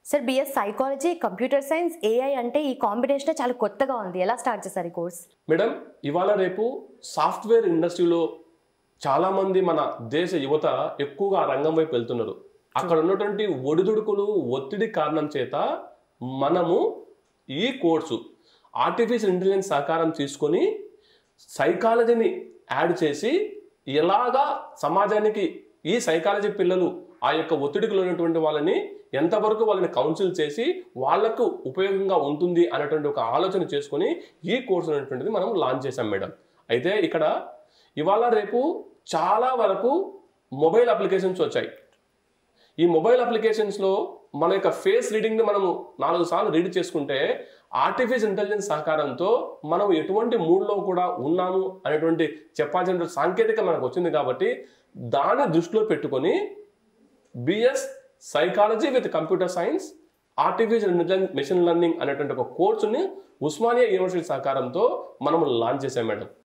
Sir BS psychology, computer science, AI అంటే ఈ combination చాలా కొత్తగా ఉంది. ఎలా స్టార్ట్ చేశారు ఈ కోర్స్? మేడం, ఇవాళ రేపు సాఫ్ట్వేర్ ఇండస్ట్రీలో చాలామంది మన దేశ యువత ఎక్కువగా ఆ రంగం వైపు వెళ్తున్నారు. అక్కడ ఉన్నటువంటి ఒడిదుడుకులు, ఒత్తిడి కారణం చేత మనము ఈ కోర్సు ఆర్టిఫిషియల్ ఇంటెలిజెన్స్ సహకారం తీసుకొని సైకాలజీని యాడ్ చేసి ఎలాగా సమాజానికి ఈ సైకాలజీ పిల్లలు ఆ యొక్క ఒత్తిడికి ఉన్నటువంటి వాళ్ళని ఎంతవరకు వాళ్ళని కౌన్సిల్ చేసి వాళ్లకు ఉపయోగంగా ఉంటుంది అనేటువంటి ఒక ఆలోచన చేసుకొని ఈ కోర్సు అనేటువంటిది మనం లాంచ్ చేసాం మేడం. అయితే ఇక్కడ ఇవాళ రేపు చాలా వరకు మొబైల్ అప్లికేషన్స్ వచ్చాయి. ఈ మొబైల్ అప్లికేషన్స్లో మన యొక్క ఫేస్ రీడింగ్ని మనము 4 సార్లు రీడ్ చేసుకుంటే ఆర్టిఫిషియల్ ఇంటెలిజెన్స్ సహకారంతో మనం ఎటువంటి మూడ్లో కూడా ఉన్నాము అనేటువంటి చెప్పాల్సిన సాంకేతిక మనకు వచ్చింది. కాబట్టి దాన్ని దృష్టిలో పెట్టుకొని BS psychology with computer science, artificial intelligence, machine learning అనేటువంటి ఒక కోర్సుని ఉస్మానియా యూనివర్సిటీ సహకారంతో మనం లాంచ్ చేసాం మేడం.